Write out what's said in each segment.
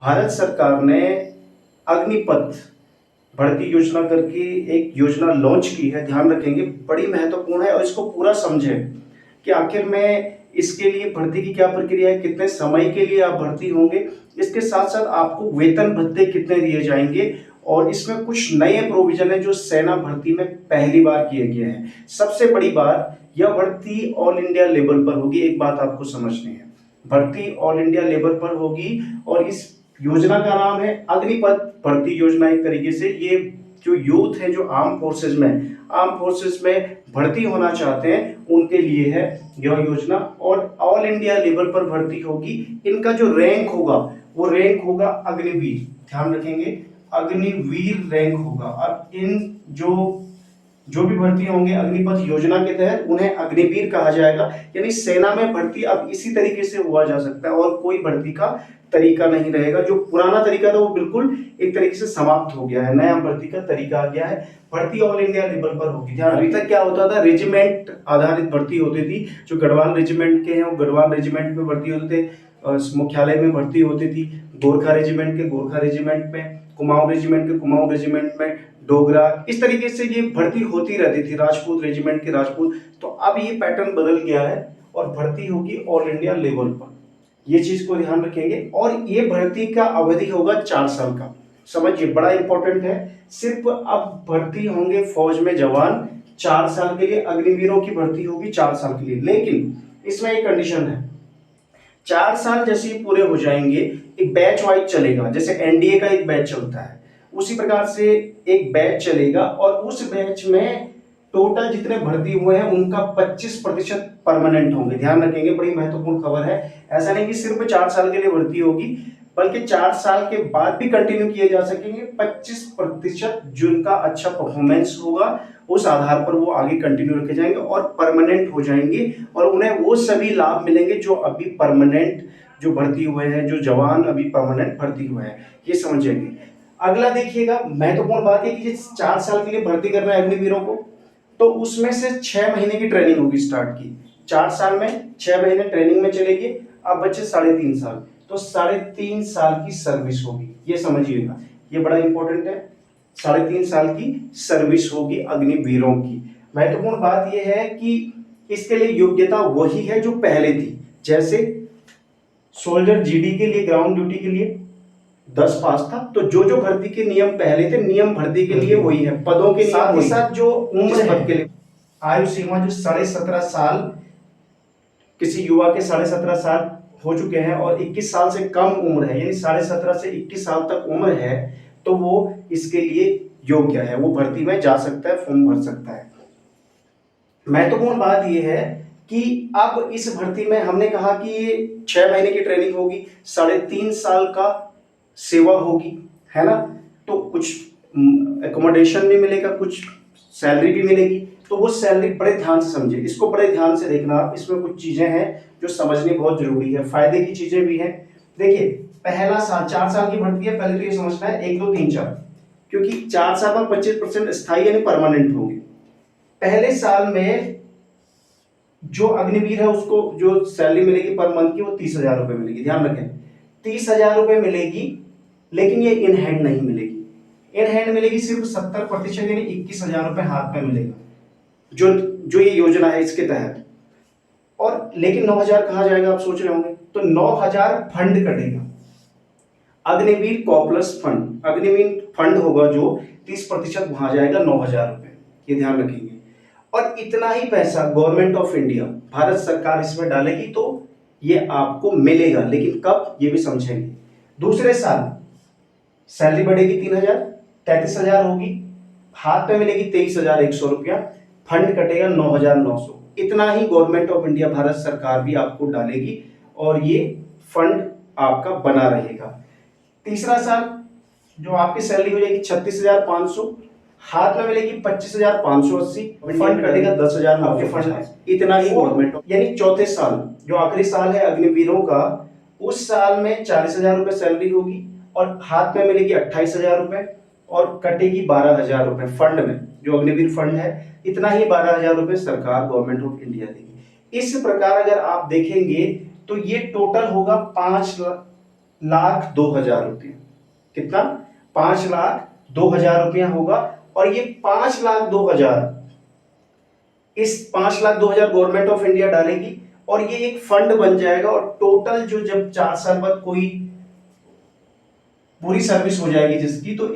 भारत सरकार ने अग्निपथ भर्ती योजना करके एक योजना लॉन्च की है। ध्यान रखेंगे, बड़ी महत्वपूर्ण है और इसको पूरा समझें कि आखिर में इसके लिए भर्ती की क्या प्रक्रिया है, कितने समय के लिए आप भर्ती होंगे, इसके साथ साथ आपको वेतन भत्ते कितने दिए जाएंगे और इसमें कुछ नए प्रोविजन है जो सेना भर्ती में पहली बार किए गए हैं। सबसे बड़ी बात, यह भर्ती ऑल इंडिया लेवल पर होगी। एक बात आपको समझनी है, भर्ती ऑल इंडिया लेवल पर होगी और इस योजना का नाम है अग्निपथ भर्ती योजना। एक तरीके से ये जो यूथ है जो आर्म फोर्सेज में भर्ती होना चाहते हैं उनके लिए है यह योजना, और ऑल इंडिया लेवल पर भर्ती होगी। इनका जो रैंक होगा वो रैंक होगा अग्निवीर। ध्यान रखेंगे, अग्निवीर रैंक होगा। अब इन जो भी भर्ती होंगे अग्निपथ योजना के तहत उन्हें अग्निवीर कहा जाएगा। यानी सेना में भर्ती अब इसी तरीके से हुआ जा सकता है और कोई भर्ती का तरीका नहीं रहेगा। जो पुराना तरीका था वो बिल्कुल एक तरीके से समाप्त हो गया है, नया भर्ती का तरीका आ गया है। भर्ती ऑल इंडिया लेवल पर होगी। ध्यान, अभी तक क्या होता था, रेजिमेंट आधारित भर्ती होती थी। जो गढ़वाल रेजिमेंट के हैं वो गढ़वाल रेजिमेंट में भर्ती होते थे, मुख्यालय में भर्ती होती थी। गोरखा रेजिमेंट के गोरखा रेजिमेंट में, कुमाऊं रेजिमेंट के कुमाऊं रेजिमेंट में, डोगरा, इस तरीके से ये भर्ती होती रहती थी। राजपूत रेजिमेंट के राजपूत। तो अब ये पैटर्न बदल गया है और भर्ती होगी ऑल इंडिया लेवल पर। ये चीज को ध्यान रखेंगे और ये भर्ती का अवधि होगा 4 साल का। समझिए, बड़ा इंपॉर्टेंट है। सिर्फ अब भर्ती होंगे फौज में जवान 4 साल के लिए, अग्निवीरों की भर्ती होगी 4 साल के लिए। लेकिन इसमें एक कंडीशन है, 4 साल जैसे ही पूरे हो जाएंगे एक बैच वाइज चलेगा। जैसे एनडीए का एक बैच चलता है उसी प्रकार से एक बैच चलेगा और उस बैच में टोटल जितने भर्ती हुए हैं उनका 25% परमानेंट होंगे। ध्यान रखेंगे, बड़ी महत्वपूर्ण खबर है। ऐसा नहीं कि सिर्फ 4 साल के लिए भर्ती होगी, बल्कि 4 साल के बाद भी कंटिन्यू किए जा सकेंगे। 25% जिनका अच्छा परफॉर्मेंस होगा उस आधार पर वो आगे कंटिन्यू रखे जाएंगे और परमानेंट हो जाएंगे और उन्हें वो सभी लाभ मिलेंगे जो अभी परमानेंट जो भर्ती हुए हैं, जो जवान अभी परमानेंट भर्ती हुए हैं। ये समझेंगे। अगला देखिएगा, महत्वपूर्ण बात है कि 4 साल के लिए भर्ती कर रहे हैं अग्निवीरों को, तो उसमें से 6 महीने की ट्रेनिंग होगी स्टार्ट की। 4 साल में 6 महीने ट्रेनिंग में चलेगी। अब बच्चे 3.5 साल, तो 3.5 साल की सर्विस होगी। ये समझिएगा, ये बड़ा इंपॉर्टेंट है। 3.5 साल की सर्विस होगी अग्निवीरों की। महत्वपूर्ण बात यह है कि इसके लिए योग्यता वही है जो पहले थी। जैसे सोल्जर जीडी के लिए, ग्राउंड ड्यूटी के लिए 10 पास था, तो जो जो भर्ती के नियम पहले थे नियम भर्ती के लिए वही है, पदों के साथ ही साथ जो उम्र है के लिए आयु सीमा जो 17.5 साल, किसी युवा के 17.5 साल हो चुके हैं और 21 साल से कम उम्र है, यानी 17.5 से 21 साल तक उम्र है, तो वो इसके लिए योग्य है, वो भर्ती में जा सकता है, फॉर्म भर सकता है। महत्वपूर्ण बात यह है कि अब इस भर्ती में हमने कहा कि ये 6 महीने की ट्रेनिंग होगी, 3.5 साल का सेवा होगी, है ना। तो कुछ एकोमोडेशन भी मिलेगा, कुछ सैलरी भी मिलेगी। तो वो सैलरी बड़े ध्यान से समझे, इसको बड़े ध्यान से देखना आप। इसमें कुछ चीजें हैं जो समझनी बहुत जरूरी है, फायदे की चीजें भी हैं। देखिए, पहला साल 4 साल की भर्ती है, पहले तो ये समझना है 1 2 3 4, क्योंकि 4 साल में 25% स्थायी यानी परमानेंट होंगे। पहले साल में जो अग्निवीर है उसको जो सैलरी मिलेगी पर मंथ की वो 30,000 रुपए मिलेगी। ध्यान रखें, 30,000 रुपए मिलेगी, लेकिन ये इन हैंड नहीं मिलेगी। इन हैंड मिलेगी सिर्फ 70% यानी 21,000 रुपए हाथ में मिलेगा, जो जो ये योजना है इसके तहत। और लेकिन 9,000 कहाँ जाएगा आप सोच रहे होंगे, तो 9,000 फंड कटेगा, अग्निवीर कॉपलस फंड। अग्निवीर फंड होगा जो 30% वहां जाएगा, 9,000 रुपए। ये ध्यान रखेंगे। और इतना ही पैसा गवर्नमेंट ऑफ इंडिया, भारत सरकार इसमें डालेगी, तो ये आपको मिलेगा। लेकिन कब, ये भी समझेंगे। दूसरे साल सैलरी बढ़ेगी 3,000, 33,000 होगी, हाथ में मिलेगी 23,100 रुपया, फंड कटेगा 9,900। इतना ही गवर्नमेंट ऑफ इंडिया, भारत सरकार भी आपको डालेगी और ये फंड आपका बना रहेगा। तीसरा साल जो आपकी सैलरी हो जाएगी 36,500, हाथ में मिलेगी 25,580, फंड कटेगा 10,000 आपके फंड में। इतना ही गवर्नमेंट, यानी चौथे साल जो आखिरी साल है अग्निवीरों का, उस साल में 40,000 रुपए सैलरी होगी और हाथ में मिलेगी 28,000 रुपए और कटेगी 12,000 रुपए फंड में, जो अग्निवीर फंड है। इतना ही 12,000 रुपए सरकार गवर्नमेंट ऑफ इंडिया देगी। इस प्रकार अगर आप देखेंगे तो ये टोटल होगा 5 लाख 5,02,000 रुपया। कितना? 5,02,000 रुपया होगा। और ये 5,02,000, इस 5,02,000 गवर्नमेंट ऑफ इंडिया डालेगी और ये एक फंड बन जाएगा। और टोटल जो जब 4 साल बाद कोई पूरी सर्विस हो जाएगी जिसकी, तो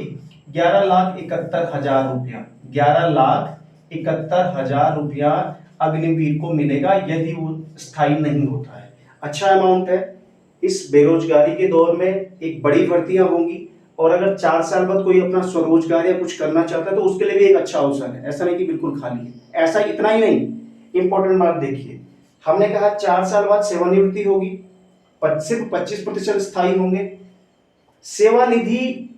11,71,000 रुपया, 11,71,000 रुपया अग्निवीर को मिलेगा यदि वो स्थायी नहीं होता है। अच्छा अमाउंट है। इस बेरोजगारी के दौर में एक बड़ी भर्तियां होंगी, और अगर 4 साल बाद कोई अपना स्वरोजगार या कुछ करना चाहता है तो उसके लिए भी एक अच्छा अवसर है। ऐसा नहीं कि बिल्कुल खाली है। ऐसा इतना ही नहीं, इंपॉर्टेंट बात देखिए, हमने कहा 4 साल बाद सेवानिवृत्ति होगी, सिर्फ 25% स्थायी होंगे। सेवानिधि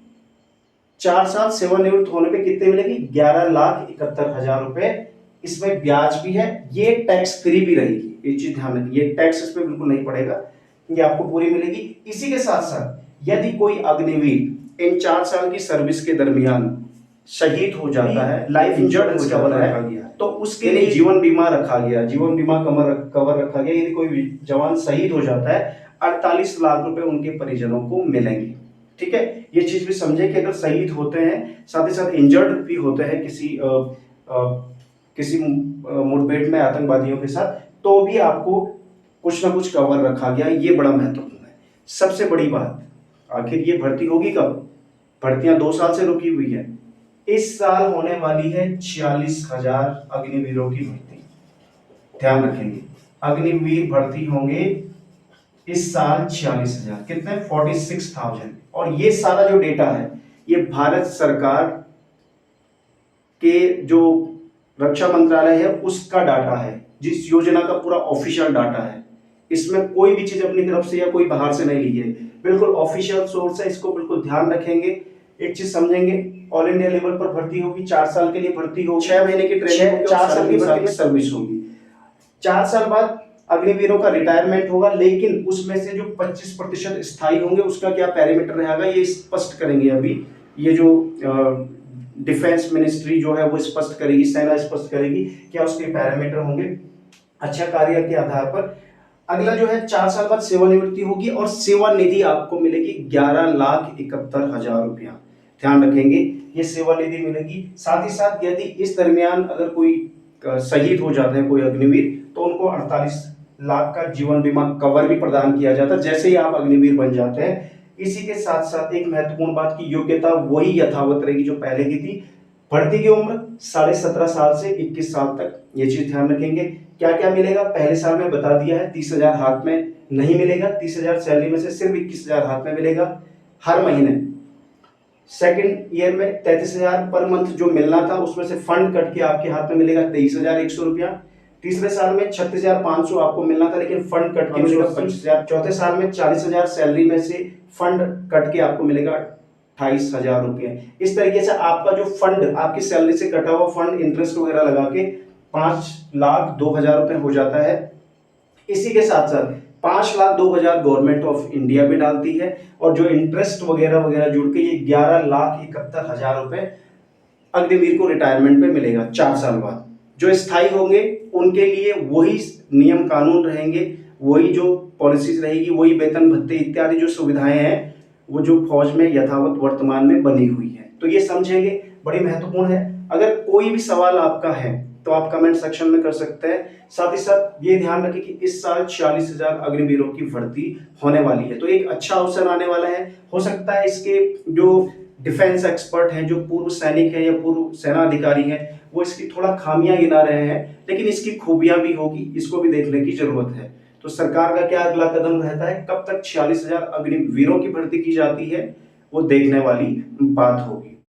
4 साल सेवानिवृत्त होने पे कितने मिलेगी? 11,71,000 रुपए। इसमें ब्याज भी है, ये टैक्स फ्री भी रहेगी, ये चीज ध्यान रखिए, ये टैक्स इस पे बिल्कुल नहीं पड़ेगा, ये आपको पूरी मिलेगी। इसी के साथ साथ यदि कोई अग्निवीर इन 4 साल की सर्विस के दरमियान शहीद हो जाता है, लाइफ इंश्योरेंस कवर रखा गया, तो उसके लिए जीवन बीमा रखा गया, जीवन बीमा कवर रखा गया। यदि कोई जवान शहीद हो जाता है, 48 लाख रुपए उनके परिजनों को मिलेंगे। ठीक है, ये चीज भी समझे कि अगर शहीद होते हैं, साथ ही साथ इंजर्ड भी होते हैं किसी मुठभेड़ में आतंकवादियों के साथ, तो भी आपको कुछ ना कुछ कवर रखा गया। ये बड़ा महत्वपूर्ण है। सबसे बड़ी बात, आखिर ये भर्ती होगी कब? भर्तियां 2 साल से रुकी हुई है। इस साल होने वाली है 46,000 अग्निवीरों की भर्ती। ध्यान रखेंगे, अग्निवीर भर्ती होंगे इस साल 46,000। कितने? 46,000। और ये सारा जो डेटा है, ये भारत सरकार के जो रक्षा मंत्रालय है उसका डाटा है, जिस योजना का पूरा ऑफिशियल डाटा है। इसमें कोई भी चीज अपनी तरफ से या कोई बाहर से नहीं ली है, बिल्कुल ऑफिशियल सोर्स है। इसको बिल्कुल ध्यान रखेंगे। एक चीज समझेंगे, ऑल इंडिया लेवल पर भर्ती होगी, 4 साल के लिए भर्ती होगी, 6 महीने की ट्रेनिंग होगी, 4 साल की भर्ती में सर्विस होगी। 4 साल बाद अग्निवीरों का रिटायरमेंट होगा, लेकिन उसमें से जो 25% स्थायी होंगे उसका क्या पैरामीटर रहेगा, ये स्पष्ट करेंगे अभी। ये जो डिफेंस मिनिस्ट्री जो है वो स्पष्ट करेगी, सेना स्पष्ट करेगी क्या उसके पैरामीटर होंगे अच्छा कार्य के आधार पर। अगला जो है 4 साल बाद सेवानिवृत्ति होगी और सेवा निधि आपको मिलेगी 11,71,000 रुपया। ध्यान रखेंगे, ये सेवा निधि मिलेगी। साथ ही साथ यदि इस दरमियान अगर कोई शहीद हो जाता है कोई अग्निवीर, तो उनको 48 लाख का जीवन बीमा कवर भी प्रदान किया जाता है जैसे ही आप अग्निवीर बन जाते हैं। इसी के साथ साथ एक महत्वपूर्ण बात की योग्यता वही यथावत रहेगी जो पहले की थी। भर्ती की उम्र 17.5 साल से 21 साल तक, ये चीज ध्यान रखेंगे। क्या क्या मिलेगा? पहले साल में बता दिया है, 30,000 हाथ में नहीं मिलेगा। 30,000 सैलरी में से सिर्फ 21,000 हाथ में मिलेगा हर महीने। सेकंड ईयर में 33,000 पर मंथ जो मिलना था उसमें से फंड कट के आपके हाथ में मिलेगा 23,100 रुपया। तीसरे साल में 36,500 आपको मिलना था, लेकिन फंड कट के मिलेगा 25,000। चौथे साल में 40,000 सैलरी में से फंड कट के आपको मिलेगा 28,000 रुपये। इस तरीके से आपका जो फंड, आपकी सैलरी से कटा हुआ फंड, इंटरेस्ट वगैरह लगा के 5,02,000 रुपये हो जाता है। इसी के साथ साथ 5,02,000 गवर्नमेंट ऑफ इंडिया भी डालती है, और जो इंटरेस्ट वगैरह वगैरह जुड़ के ये 11,71,000 रुपये अग्निवीर को रिटायरमेंट पे मिलेगा 4 साल बाद। जो स्थायी होंगे उनके लिए वही नियम कानून रहेंगे, वही जो पॉलिसीज रहेगी, वही वेतन भत्ते इत्यादि जो सुविधाएं हैं वो जो फौज में यथावत वर्तमान में बनी हुई है। तो ये समझेंगे, बड़ी महत्वपूर्ण है। अगर कोई भी सवाल आपका है तो आप कमेंट सेक्शन में कर सकते हैं। साथ ही साथ ये ध्यान रखें कि इस साल 46,000 अग्निवीरों की भर्ती होने वाली है, तो एक अच्छा अवसर आने वाला है। हो सकता है इसके जो डिफेंस एक्सपर्ट हैं, जो पूर्व सैनिक हैं या पूर्व सेना अधिकारी हैं, वो इसकी थोड़ा खामियां गिना रहे हैं, लेकिन इसकी खूबियां भी होगी, इसको भी देखने की जरूरत है। तो सरकार का क्या अगला कदम रहता है, कब तक 46,000 अग्निवीरों की भर्ती की जाती है, वो देखने वाली बात होगी।